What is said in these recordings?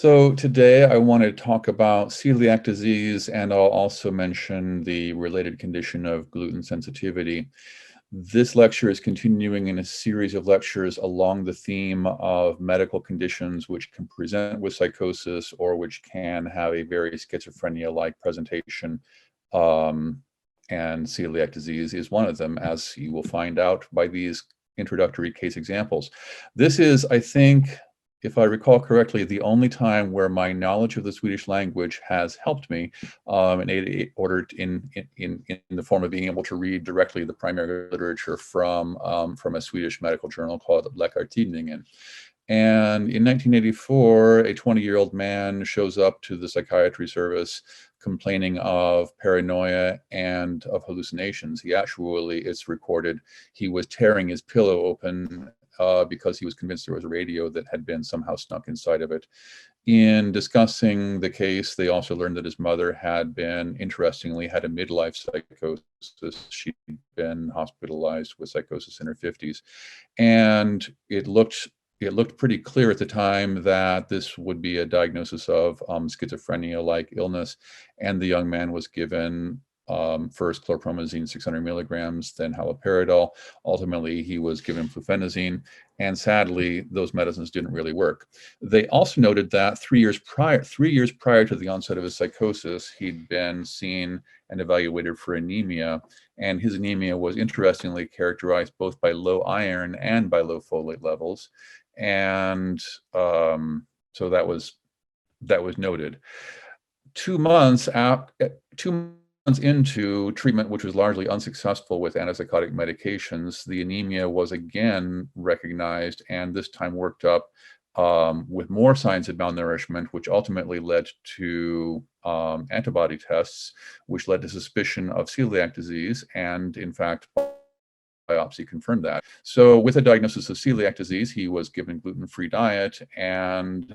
So today I want to talk about celiac disease, and I'll also mention the related condition of gluten sensitivity. This lecture is continuing in a series of lectures along the theme of medical conditions which can present with psychosis or which can have a very schizophrenia-like presentation. And celiac disease is one of them, as you will find out by these introductory case examples. This is, I think, if I recall correctly, the only time where my knowledge of the Swedish language has helped me in the form of being able to read directly the primary literature from a Swedish medical journal called Läkartidningen. And in 1984, a 20-year-old man shows up to the psychiatry service complaining of paranoia and of hallucinations. He actually, it's recorded, he was tearing his pillow open because he was convinced there was a radio that had been somehow snuck inside of it. In discussing the case, they also learned that his mother had been, interestingly, had a midlife psychosis. She'd been hospitalized with psychosis in her 50s. And it looked pretty clear at the time that this would be a diagnosis of schizophrenia-like illness. And the young man was given first chlorpromazine 600 milligrams, then haloperidol. Ultimately, he was given fluphenazine, and sadly, those medicines didn't really work. They also noted that 3 years prior to the onset of his psychosis, he'd been seen and evaluated for anemia, and his anemia was interestingly characterized both by low iron and by low folate levels, and so that was noted. 2 months into treatment, which was largely unsuccessful with antipsychotic medications, the anemia was again recognized, and this time worked up with more signs of malnourishment, which ultimately led to antibody tests, which led to suspicion of celiac disease, and in fact, biopsy confirmed that. So with a diagnosis of celiac disease, he was given gluten-free diet, and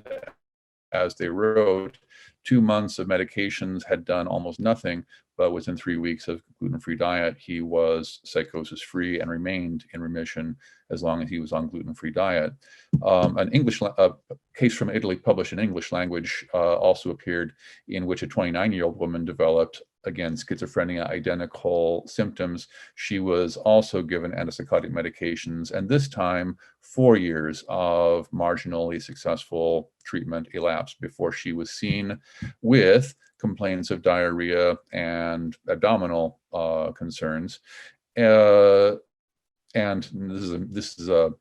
as they wrote, 2 months of medications had done almost nothing, but within 3 weeks of gluten-free diet, he was psychosis-free and remained in remission as long as he was on gluten-free diet. An English case from Italy published in English language also appeared, in which a 29-year-old woman developed, again, schizophrenia, identical symptoms. She was also given antipsychotic medications, and this time 4 years of marginally successful treatment elapsed before she was seen with complaints of diarrhea and abdominal concerns. And this is a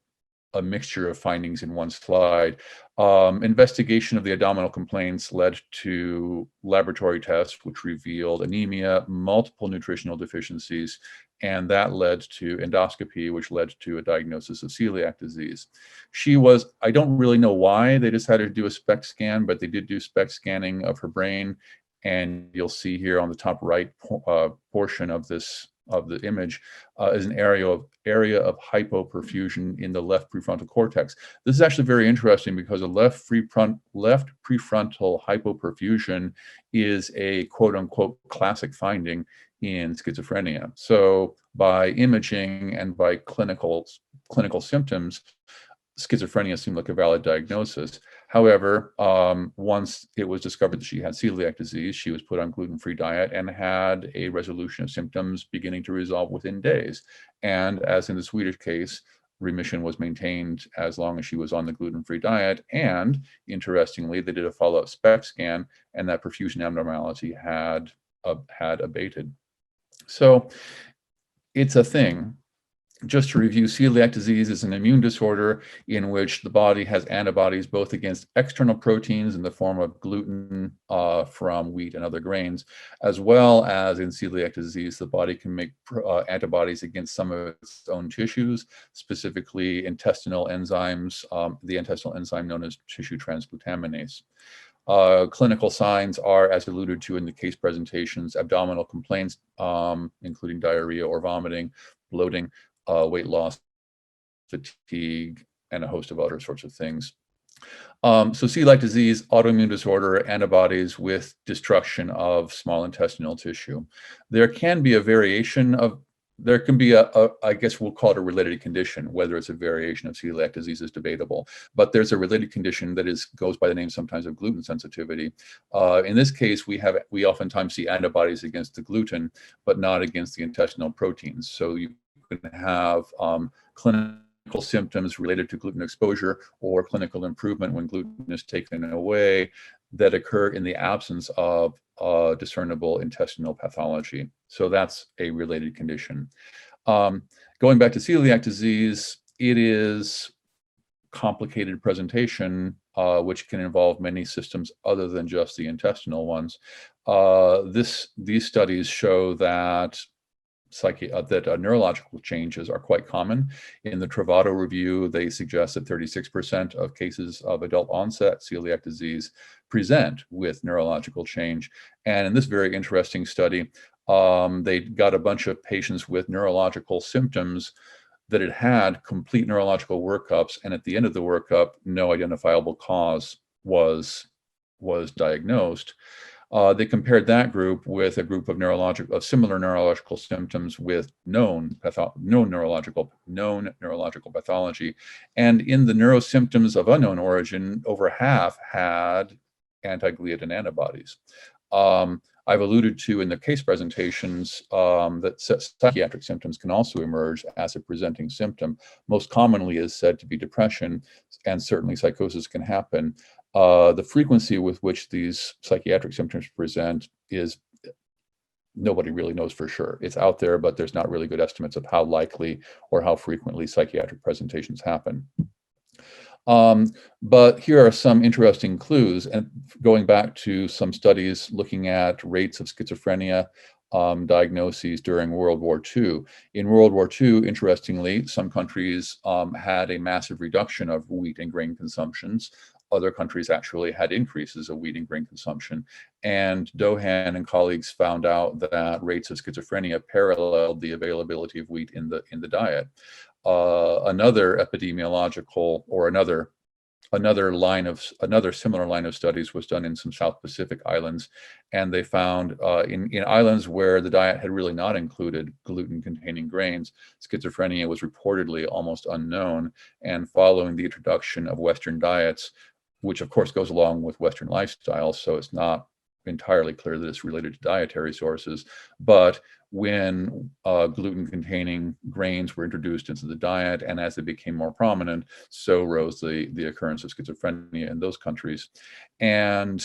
mixture of findings in one slide. Investigation of the abdominal complaints led to laboratory tests, which revealed anemia, multiple nutritional deficiencies, and that led to endoscopy, which led to a diagnosis of celiac disease. I don't really know why they decided to do a SPECT scan, but they did do SPECT scanning of her brain, and you'll see here on the top right portion of the image is an area of hypoperfusion in the left prefrontal cortex. This is actually very interesting because a left prefrontal hypoperfusion is a quote-unquote classic finding in schizophrenia. So by imaging and by clinical symptoms, schizophrenia seemed like a valid diagnosis. However, once it was discovered that she had celiac disease, she was put on gluten-free diet and had a resolution of symptoms beginning to resolve within days. And as in the Swedish case, remission was maintained as long as she was on the gluten-free diet. And interestingly, they did a follow-up SPECT scan, and that perfusion abnormality had abated. So it's a thing. Just to review, celiac disease is an immune disorder in which the body has antibodies both against external proteins in the form of gluten from wheat and other grains, as well as in celiac disease, the body can make antibodies against some of its own tissues, specifically intestinal enzymes, the intestinal enzyme known as tissue transglutaminase. Clinical signs are, as alluded to in the case presentations, abdominal complaints, including diarrhea or vomiting, bloating, weight loss, fatigue, and a host of other sorts of things. So celiac disease, autoimmune disorder, antibodies with destruction of small intestinal tissue. There can be a variation of there can be I guess we'll call it a related condition. Whether it's a variation of celiac disease is debatable, but there's a related condition that goes by the name sometimes of gluten sensitivity. In this case, we oftentimes see antibodies against the gluten, but not against the intestinal proteins. So you can have clinical symptoms related to gluten exposure or clinical improvement when gluten is taken away that occur in the absence of discernible intestinal pathology. So that's a related condition. Going back to celiac disease, it is complicated presentation, which can involve many systems other than just the intestinal ones. These studies show that neurological changes are quite common. In the Travato review, they suggest that 36% of cases of adult onset celiac disease present with neurological change. And in this very interesting study, they got a bunch of patients with neurological symptoms that had complete neurological workups, and at the end of the workup, no identifiable cause was diagnosed. They compared that group with a group of similar neurological symptoms with known neurological pathology, and in the neurosymptoms of unknown origin, over half had anti-gliadin antibodies. I've alluded to in the case presentations that psychiatric symptoms can also emerge as a presenting symptom. Most commonly is said to be depression, and certainly psychosis can happen. The frequency with which these psychiatric symptoms present is nobody really knows for sure. It's out there, but there's not really good estimates of how likely or how frequently psychiatric presentations happen. But here are some interesting clues, and going back to some studies looking at rates of schizophrenia diagnoses during World War II. In World War II, interestingly, some countries had a massive reduction of wheat and grain consumptions. Other countries actually had increases of wheat and grain consumption. And Dohan and colleagues found out that rates of schizophrenia paralleled the availability of wheat in the diet. Another epidemiological or another similar line of studies was done in some South Pacific islands, and they found in islands where the diet had really not included gluten-containing grains, schizophrenia was reportedly almost unknown. And following the introduction of Western diets, which of course goes along with Western lifestyle, so it's not entirely clear that it's related to dietary sources, but when gluten-containing grains were introduced into the diet, and as they became more prominent, so rose the occurrence of schizophrenia in those countries. And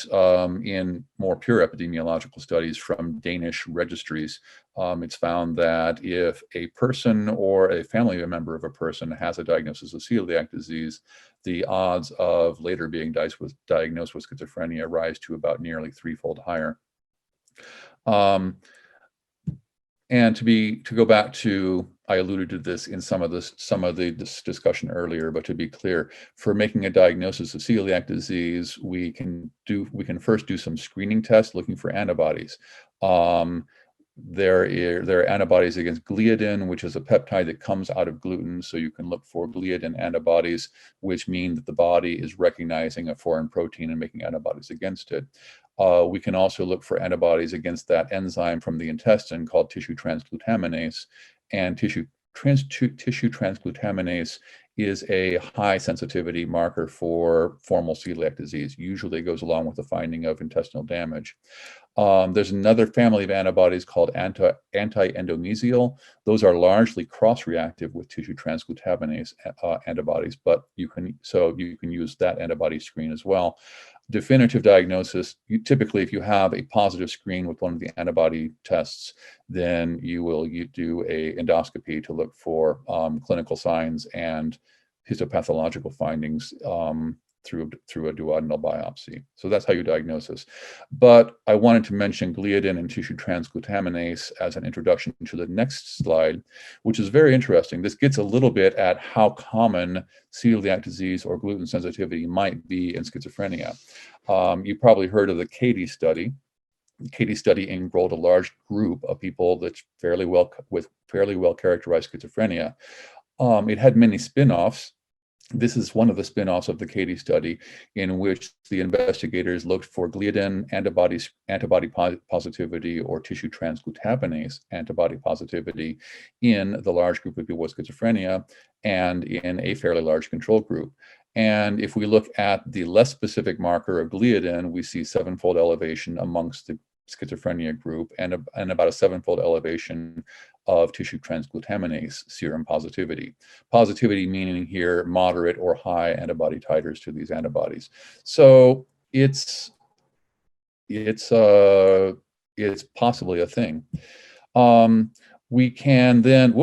in more pure epidemiological studies from Danish registries, it's found that if a person or a family member of a person has a diagnosis of celiac disease, the odds of later being diagnosed with schizophrenia rise to about nearly threefold higher. And to go back to, I alluded to this in some of this discussion earlier, but to be clear, for making a diagnosis of celiac disease, we can first do some screening tests looking for antibodies. There are antibodies against gliadin, which is a peptide that comes out of gluten. So you can look for gliadin antibodies, which mean that the body is recognizing a foreign protein and making antibodies against it. We can also look for antibodies against that enzyme from the intestine called tissue transglutaminase. And tissue transglutaminase is a high sensitivity marker for formal celiac disease. Usually it goes along with the finding of intestinal damage. There's another family of antibodies called anti-endomysial. Those are largely cross-reactive with tissue transglutaminase antibodies, but you can use that antibody screen as well. Definitive diagnosis, typically if you have a positive screen with one of the antibody tests, then you do a endoscopy to look for clinical signs and histopathological findings through a duodenal biopsy. So that's how you diagnose this. But I wanted to mention gliadin and tissue transglutaminase as an introduction to the next slide, which is very interesting. This gets a little bit at how common celiac disease or gluten sensitivity might be in schizophrenia. You probably heard of the CATIE study. The CATIE study enrolled a large group of people with fairly well characterized schizophrenia. It had many spin-offs. This is one of the spin-offs of the Katie study, in which the investigators looked for gliadin antibody positivity or tissue transglutaminase antibody positivity in the large group of people with schizophrenia and in a fairly large control group. And if we look at the less specific marker of gliadin, we see 7-fold elevation amongst the schizophrenia group and about a 7-fold elevation of tissue transglutaminase serum positivity. Positivity meaning here moderate or high antibody titers to these antibodies. So it's possibly a thing. We can then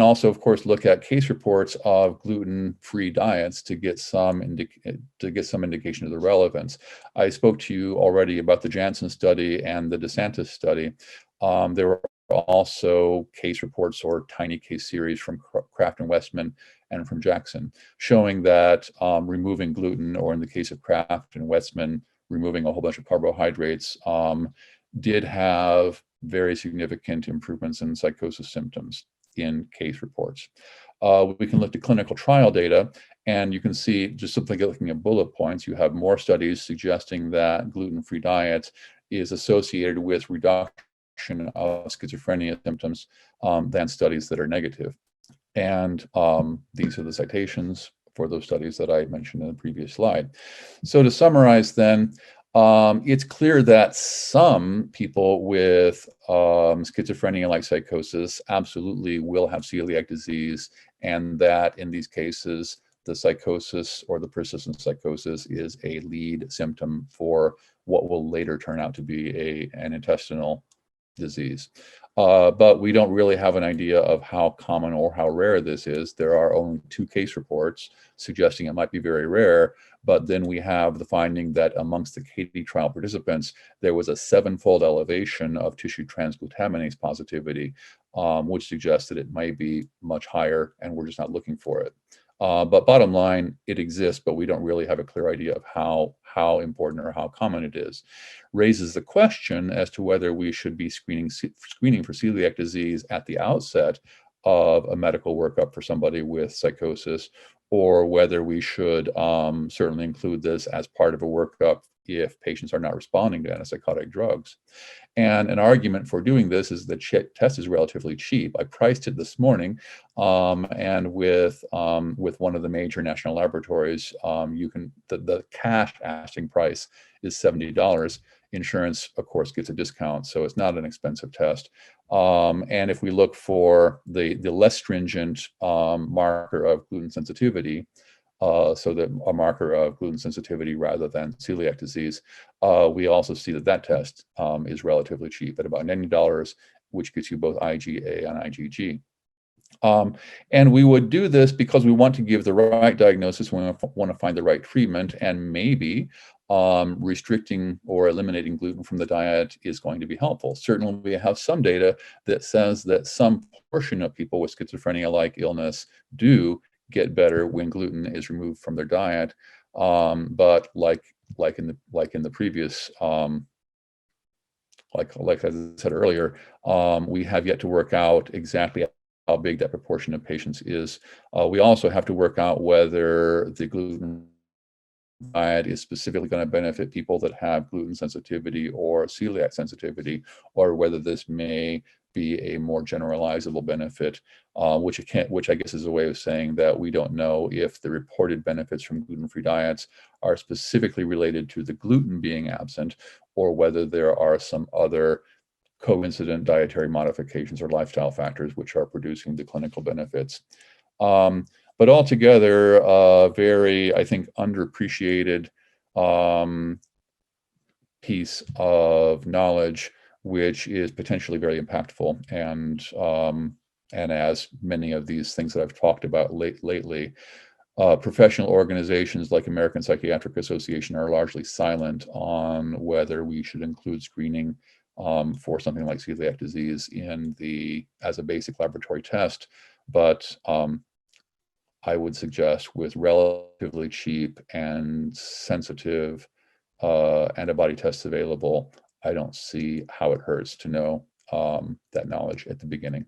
also, of course, look at case reports of gluten-free diets to get some indication of the relevance. I spoke to you already about the Jansson study and the DeSantis study. There were also case reports or tiny case series from Kraft and Westman and from Jansson showing that removing gluten, or in the case of Kraft and Westman, removing a whole bunch of carbohydrates, did have very significant improvements in psychosis symptoms in case reports. We can look at clinical trial data, and you can see, just simply looking at bullet points, you have more studies suggesting that gluten-free diet is associated with reduction of schizophrenia symptoms than studies that are negative. And these are the citations for those studies that I mentioned in the previous slide. So to summarize then, it's clear that some people with schizophrenia-like psychosis absolutely will have celiac disease, and that in these cases, the psychosis or the persistent psychosis is a lead symptom for what will later turn out to be an intestinal disease. But we don't really have an idea of how common or how rare this is. There are only 2 case reports suggesting it might be very rare, but then we have the finding that amongst the Katie trial participants, there was a 7-fold elevation of tissue transglutaminase positivity, which suggests that it might be much higher, and we're just not looking for it. But bottom line, it exists, but we don't really have a clear idea of how important or how common it is. Raises the question as to whether we should be screening for celiac disease at the outset of a medical workup for somebody with psychosis, or whether we should certainly include this as part of a workup if patients are not responding to antipsychotic drugs. And an argument for doing this is the test is relatively cheap. I priced it this morning, and with one of the major national laboratories, the cash asking price is $70. Insurance, of course, gets a discount, so it's not an expensive test. And if we look for the less stringent marker of gluten sensitivity, so that a marker of gluten sensitivity rather than celiac disease, we also see that test is relatively cheap at about $90, which gets you both IgA and IgG. And we would do this because we want to give the right diagnosis, we want to find the right treatment, and maybe restricting or eliminating gluten from the diet is going to be helpful. Certainly, we have some data that says that some portion of people with schizophrenia-like illness do get better when gluten is removed from their diet, but like in the previous, like I said earlier, we have yet to work out exactly how big that proportion of patients is. We also have to work out whether the gluten diet is specifically going to benefit people that have gluten sensitivity or celiac sensitivity, or whether this may be a more generalizable benefit, which I guess is a way of saying that we don't know if the reported benefits from gluten-free diets are specifically related to the gluten being absent, or whether there are some other coincident dietary modifications or lifestyle factors which are producing the clinical benefits. But altogether, very, I think, underappreciated piece of knowledge, which is potentially very impactful. And as many of these things that I've talked about lately, professional organizations like American Psychiatric Association are largely silent on whether we should include screening for something like celiac disease as a basic laboratory test. But I would suggest with relatively cheap and sensitive antibody tests available, I don't see how it hurts to know that knowledge at the beginning.